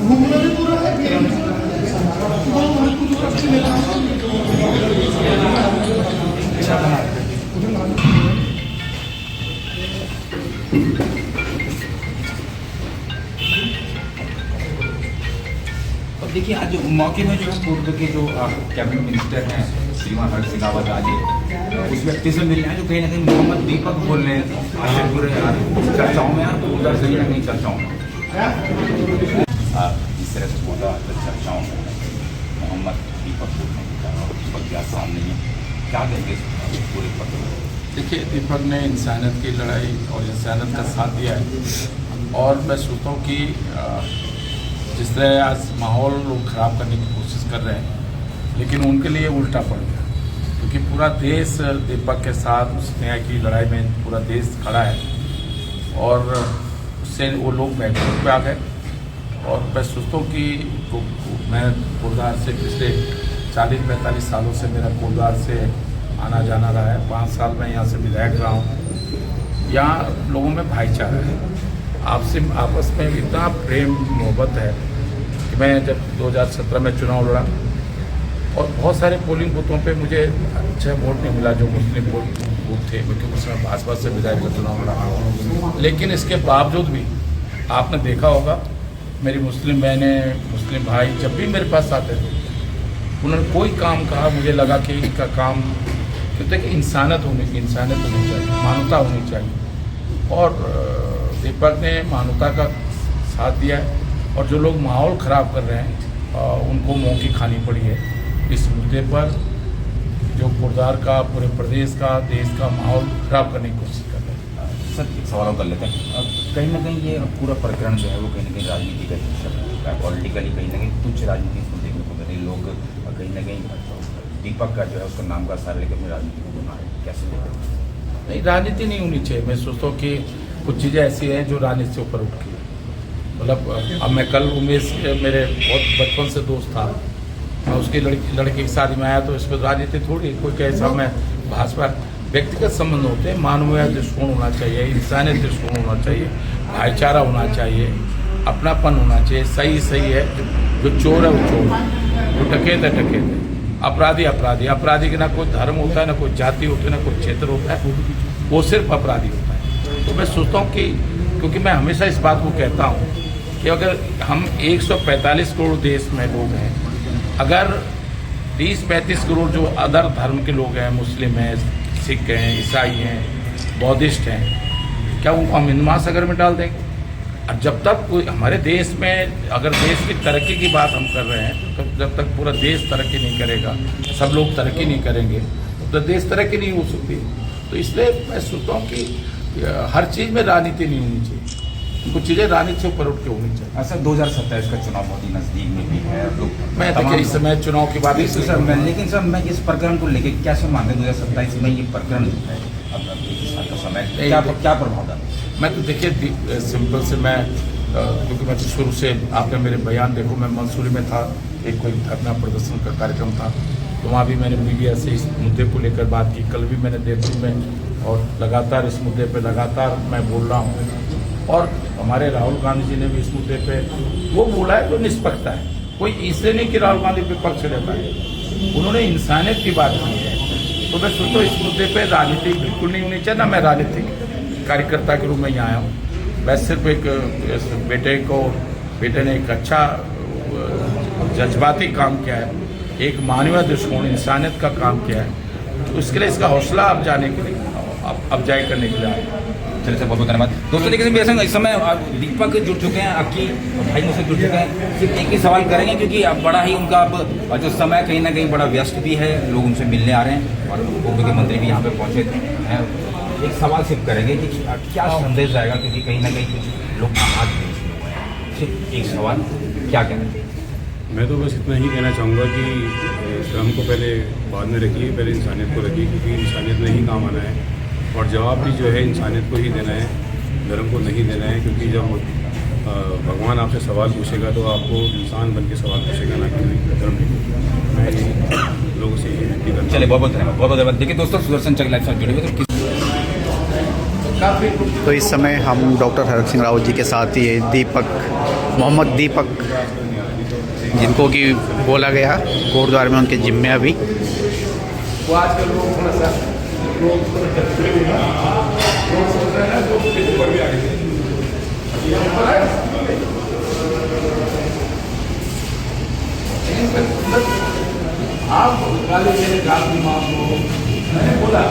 घूमना भी पूरा है और देखिए आज मौके में जो पूर्व के जो कैबिनेट मिनिस्टर हैं श्रीमान हर्ष सिंह रावत आज उस व्यक्ति से मिलने हैं जो कहीं ना कहीं मोहम्मद दीपक बोल रहे हैं आज पूरे चर्चाओं में यार उधर से कहीं ना कहीं चर्चाओं में इस तरह से बोला चर्चाओं में मोहम्मद दीपक बोलने का और सामने है क्या कहेंगे पूरे पत्र। देखिए दीपक ने इंसानियत की लड़ाई और इंसानियत का साथ दिया है और मैं सोचता हूँ कि जिस तरह आज माहौल लोग ख़राब करने की कोशिश कर रहे हैं लेकिन उनके लिए उल्टा पड़ गया क्योंकि पूरा देश दीपक के साथ उस न्याय की लड़ाई में पूरा देश खड़ा है और उससे वो लोग बैकवर्ड पे आ गए। और मैं सोचता हूँ कि मैं कोटद्वार से पिछले 40-45 सालों से मेरा कोटद्वार से आना जाना रहा है। 5 साल में यहाँ से विधायक रहा हूँ। यहाँ लोगों में भाईचारा है, आपसे आपस में इतना प्रेम मोहब्बत है कि मैं जब 2017 में चुनाव लड़ा और बहुत सारे पोलिंग बूथों पे मुझे अच्छा वोट नहीं मिला जो मुस्लिम बूथ थे क्योंकि उसमें भाजपा से विधायक का चुनाव लड़ा। लेकिन इसके बावजूद भी आपने देखा होगा मेरी मुस्लिम बहनें मुस्लिम भाई जब भी मेरे पास आते थे उन्होंने कोई काम कहा मुझे लगा कि इनका काम क्योंकि इंसानियत होनी चाहिए, मानवता होनी चाहिए और दीपक ने मानवता का साथ दिया है। और जो लोग माहौल ख़राब कर रहे हैं उनको मुँह की खानी पड़ी है इस मुद्दे पर जो कोटद्वार का पूरे प्रदेश का देश का माहौल ख़राब करने की कोशिश कर रहे हैं। सर एक सवाल कर लेते हैं कहीं ना कहीं ये पूरा प्रकरण जो है वो कहीं ना कहीं राजनीति का हिस्सा है पॉलिटिकली कहीं ना कहीं तुच्छ राजनीति इसको देखने को मिल रही लोग कहीं ना कहीं दीपक का जो है उसका नाम का सारा लेकर अपनी राजनीति को बना रहे कैसे देखते हैं। नहीं राजनीति नहीं होनी चाहिए। मैं सोचता हूँ कि कुछ चीज़ें ऐसी हैं जो राजनीति से ऊपर उठ गई मतलब अब मैं कल उमेश मेरे बहुत बचपन से दोस्त था मैं उसकी लड़की की शादी में आया तो इस पर राजनीति थोड़ी कोई कैसा मैं भाजपा व्यक्तिगत संबंध होते हैं मानवीय दृष्टिकोण होना चाहिए इंसानियत दृष्टिकोण होना चाहिए भाईचारा होना चाहिए अपनापन होना चाहिए। सही है जो चोर है वो चोर जो डकैत है डकैत है अपराधी के ना कोई धर्म होता है ना कोई जाति होती है ना कोई क्षेत्र होता है वो सिर्फ अपराधी होता है। तो मैं सोचता हूँ कि क्योंकि मैं हमेशा इस बात को कहता हूँ कि अगर हम 145 करोड़ देश में लोग हैं अगर 30-35 करोड़ जो अदर धर्म के लोग हैं मुस्लिम हैं सिख हैं ईसाई हैं बौद्धिस्ट हैं क्या उनको हम हिंद महासागर में डाल देंगे। और जब तक कोई हमारे देश में अगर देश की तरक्की की बात हम कर रहे हैं तो जब तक पूरा देश तरक्की नहीं करेगा सब लोग तरक्की नहीं करेंगे तो देश तरक्की नहीं हो सकती। तो इसलिए मैं सोचता हूँ कि हर चीज़ में राजनीति नहीं होनी चाहिए कुछ चीज़ें राजनीति से ऊपर उठ के होनी चाहिए। सर 2027 का चुनाव बहुत ही नज़दीक में भी है लोग मैं देखिए इस समय चुनाव की बात लेकिन सर मैं इस प्रकरण को लेकर कैसे मानते हैं 2027 में ये प्रकरण जो है अब का समय क्या प्रभाव डाले। मैं तो देखिए सिंपल से मैं क्योंकि मैं तो शुरू से आपने मेरे बयान देखो मैं मंसूरी में था एक कोई धरना प्रदर्शन का कार्यक्रम था तो वहाँ भी मैंने मीडिया से इस मुद्दे को लेकर बात की। कल भी मैंने देवपुर में और लगातार इस मुद्दे पे लगातार मैं बोल रहा हूँ और हमारे राहुल गांधी जी ने भी इस मुद्दे पे वो बोला है जो निष्पक्षता है कोई इसलिए नहीं कि राहुल गांधी विपक्ष रहता है उन्होंने इंसानियत की बात की है। तो मैं सोचता हूँ इस मुद्दे पे राजनीति बिल्कुल नहीं होनी चाहिए ना मैं राजनीतिक कार्यकर्ता के रूप में यहाँ आया हूँ। मैं सिर्फ एक बेटे ने एक अच्छा जज्बाती काम किया है एक मानवीय दृष्टिकोण इंसानियत का काम किया है तो उसके लिए इसका हौसला अफजाई करने के लिए आए। चलिए सर बहुत बहुत धन्यवाद दोस्तों। देखिए मेरे संग इस समय दीपक जुड़ चुके हैं आपकी भाई मुझसे जुड़ चुके हैं सिर्फ एक ही सवाल करेंगे क्योंकि अब बड़ा ही उनका अब जो समय कहीं ना कहीं बड़ा व्यस्त भी है लोग उनसे मिलने आ रहे हैं और पूर्व के मंत्री भी यहाँ पे पहुँचे हैं। एक सवाल सिर्फ करेंगे कि क्या संदेश जाएगा क्योंकि कहीं ना कहीं कुछ लोग आवाज नहीं हुए हैं सिर्फ एक सवाल क्या कहना चाहिए। मैं तो बस इतना ही कहना चाहूँगा कि श्रम को पहले बाद में रखिए पहले इंसानियत को रखिए क्योंकि इंसानियत में ही काम आना है और जवाब भी जो है इंसानियत को ही देना है धर्म को नहीं देना है क्योंकि जब भगवान आपसे सवाल पूछेगा तो आपको इंसान बन के सवाल पूछेगा ना कि धर्म। मैं लोगों से ये विनती करता हूँ। चलिए बहुत बहुत धन्यवाद। देखिए दोस्तों, सुदर्शन चक लाइव से जुड़े हुए तो तो इस समय हम डॉक्टर हरक सिंह रावत जी के साथ ये दीपक, मोहम्मद दीपक, जिनको कि बोला गया गुरुद्वारे में उनके जिम्मे अभी आप मेरे गाली माफ मैंने बोला